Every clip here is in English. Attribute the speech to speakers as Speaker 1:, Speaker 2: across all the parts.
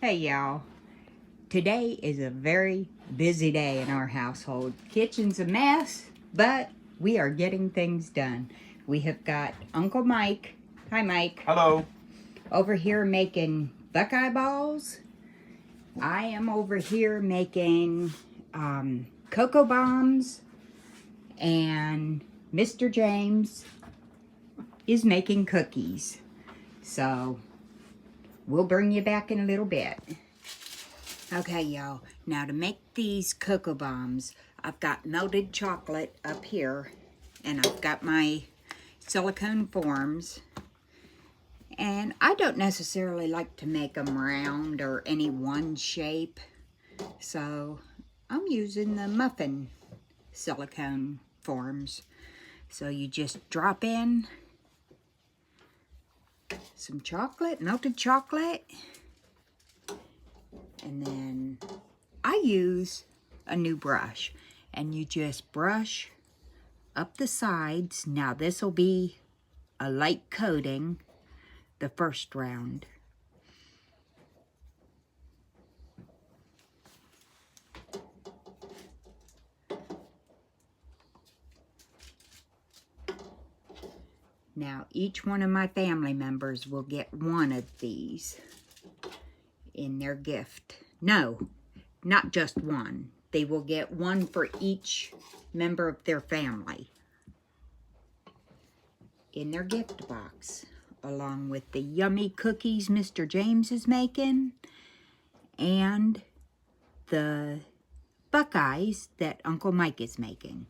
Speaker 1: Hey y'all, today is a very busy day in our household. Kitchen's a mess, but we are getting things done. We have got Uncle Mike, hi Mike.
Speaker 2: Hello.
Speaker 1: Over here making Buckeye balls. I am over here making cocoa bombs, and Mr. James is making cookies. So we'll bring you back in a little bit. Okay, y'all. Now to make these cocoa bombs, I've got melted chocolate up here, and I've got my silicone forms. And I don't necessarily like to make them round or any one shape, so I'm using the muffin silicone forms. So you just drop in some chocolate, melted chocolate, and then I use a new brush, and you just brush up the sides. Now this will be a light coating the first round. Now each one of my family members will get one of these in their gift. No, not just one. They will get one for each member of their family in their gift box, along with the yummy cookies Mr. James is making and the Buckeyes that Uncle Mike is making.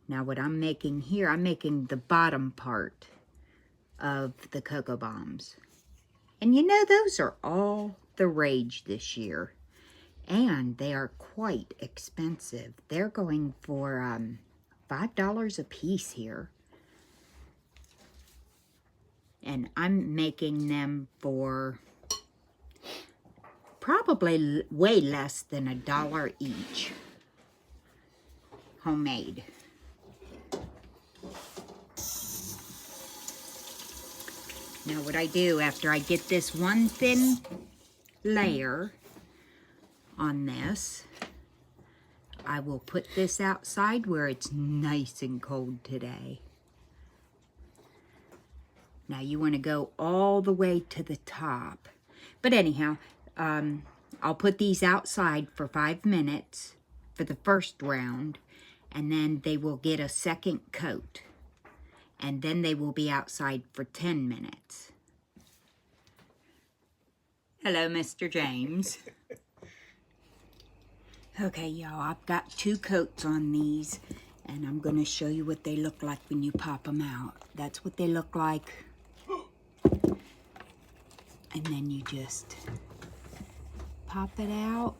Speaker 1: Now what I'm making here, I'm making the bottom part of the cocoa bombs. And you know, those are all the rage this year. And they are quite expensive. They're going for $5 a piece here. And I'm making them for probably way less than $1 each. Homemade. Now what I do after I get this one thin layer on this, I will put this outside where it's nice and cold today. Now you want to go all the way to the top. But anyhow, I'll put these outside for 5 minutes for the first round, and then they will get a second coat. And then they will be outside for 10 minutes. Hello, Mr. James. Okay, y'all, I've got 2 coats on these, and I'm going to show you what they look like when you pop them out. That's what they look like. And then you just pop it out.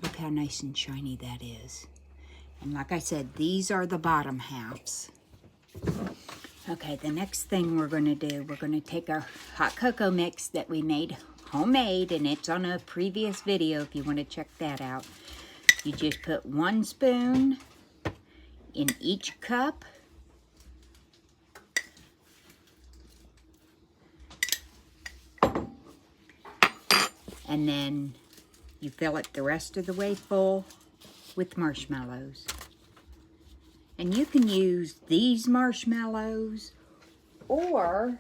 Speaker 1: Look how nice and shiny that is. And like I said, these are the bottom halves. Okay, the next thing we're going to do, we're going to take our hot cocoa mix that we made homemade, and it's on a previous video if you want to check that out. You just put 1 spoon in each cup. And then you fill it the rest of the way full with marshmallows. And you can use these marshmallows, or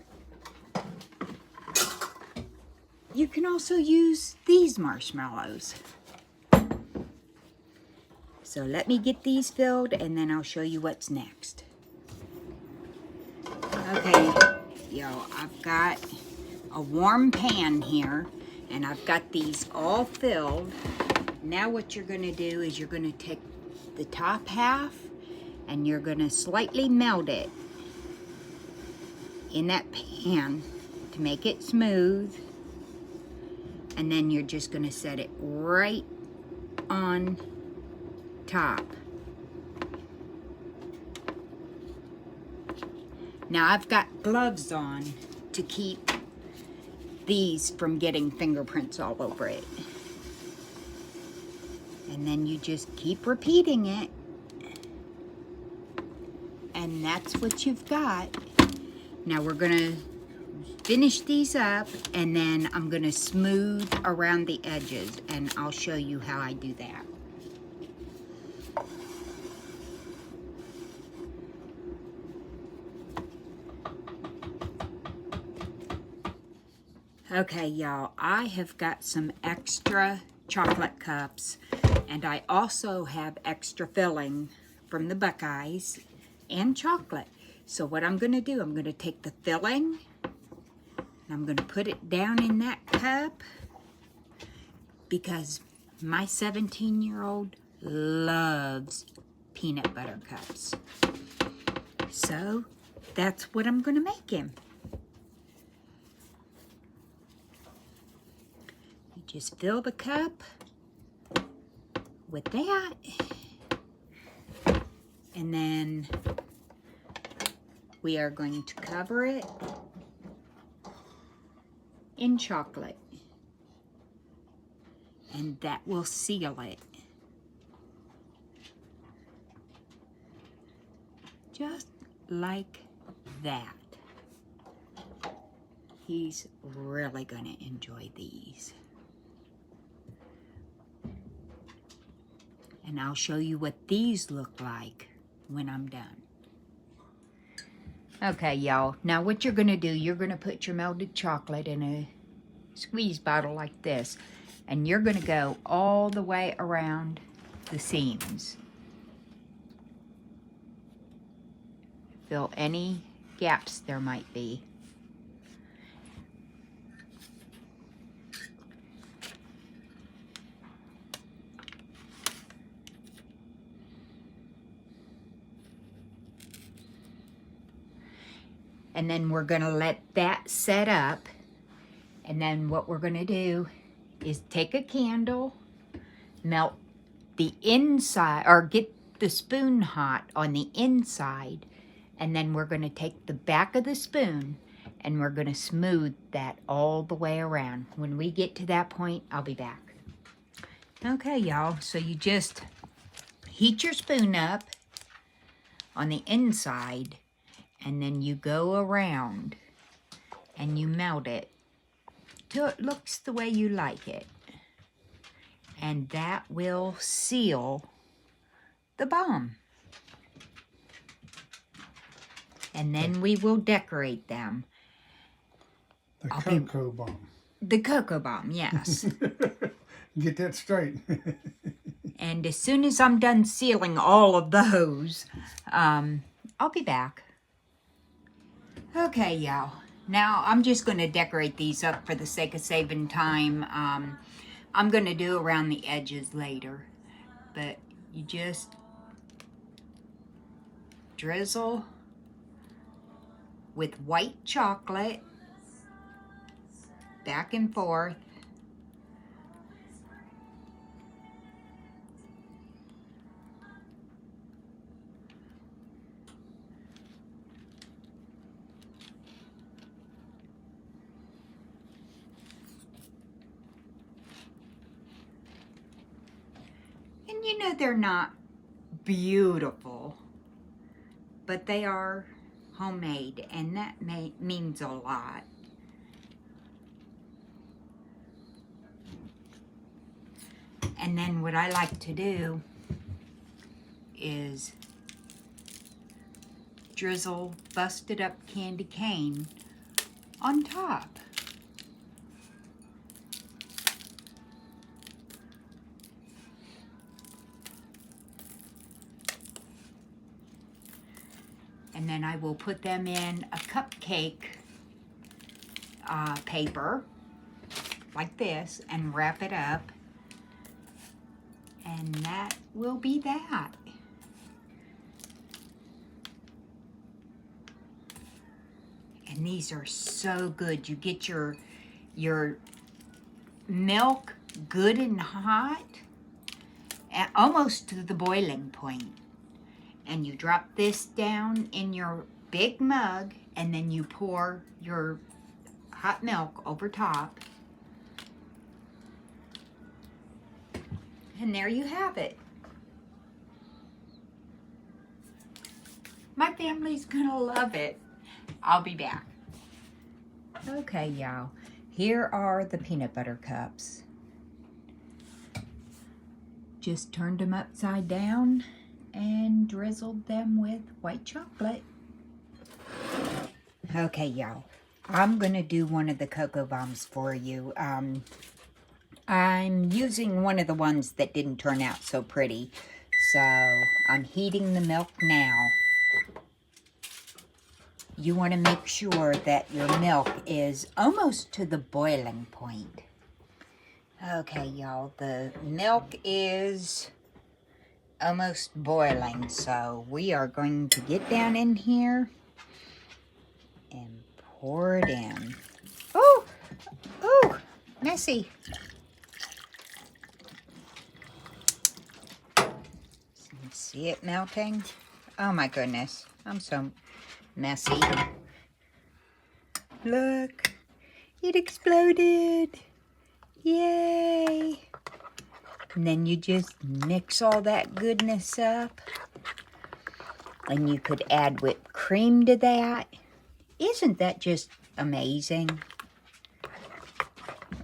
Speaker 1: you can also use these marshmallows. So let me get these filled, and then I'll show you what's next. Okay, y'all, I've got a warm pan here, and I've got these all filled. Now what you're going to do is you're going to take the top half, and you're going to slightly melt it in that pan to make it smooth. And then you're just going to set it right on top. Now I've got gloves on to keep these from getting fingerprints all over it. And then you just keep repeating it. And that's what you've got. Now we're gonna finish these up, and then I'm gonna smooth around the edges, and I'll show you how I do that. Okay, y'all, I have got some extra chocolate cups, and I also have extra filling from the Buckeyes and chocolate. So what I'm gonna do, I'm gonna take the filling, and I'm gonna put it down in that cup, because my 17-year-old loves peanut butter cups. So that's what I'm gonna make him. Just fill the cup with that, and then we are going to cover it in chocolate, and that will seal it. Just like that. He's really gonna enjoy these. And I'll show you what these look like when I'm done. Okay, y'all. Now what you're gonna do, you're gonna put your melted chocolate in a squeeze bottle like this, and you're gonna go all the way around the seams. Fill any gaps there might be. And then we're gonna let that set up. And then what we're gonna do is take a candle, melt the inside, or get the spoon hot on the inside, and then we're gonna take the back of the spoon and we're gonna smooth that all the way around. When we get to that point, I'll be back. Okay, y'all, so you just heat your spoon up on the inside, and then you go around and you melt it till it looks the way you like it. And that will seal the bomb. And then we will decorate them.
Speaker 2: The cocoa bomb.
Speaker 1: The cocoa bomb, yes.
Speaker 2: Get that straight.
Speaker 1: And as soon as I'm done sealing all of those, I'll be back. Okay, y'all. Now, I'm just going to decorate these up for the sake of saving time. I'm going to do around the edges later. But you just drizzle with white chocolate back and forth. And you know they're not beautiful, but they are homemade, and that means a lot. And then what I like to do is drizzle busted up candy cane on top. And then I will put them in a cupcake paper like this and wrap it up. And that will be that. And these are so good. You get your milk good and hot, and almost to the boiling point. And you drop this down in your big mug, and then you pour your hot milk over top. And there you have it. My family's gonna love it. I'll be back. Okay, y'all. Here are the peanut butter cups. Just turned them upside down and drizzled them with white chocolate. Okay, y'all. I'm going to do one of the cocoa bombs for you. I'm using one of the ones that didn't turn out so pretty. So, I'm heating the milk now. You want to make sure that your milk is almost to the boiling point. Okay, y'all, the milk is almost boiling, so we are going to get down in here and pour it in. Oh, oh, messy. See it melting? Oh my goodness, I'm so messy. Look, it exploded. Yay. And then you just mix all that goodness up. And you could add whipped cream to that. Isn't that just amazing?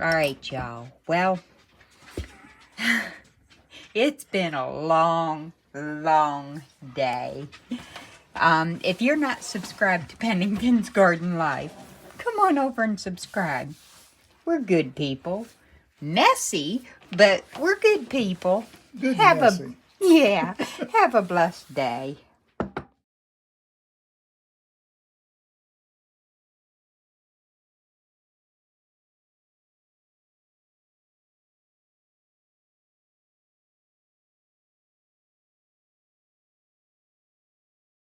Speaker 1: All right, y'all. Well, it's been a long day. If you're not subscribed to Pennington's Garden Life, come on over and subscribe. We're good people. Messy, but we're good people.
Speaker 2: Good messy.
Speaker 1: Have a blessed day.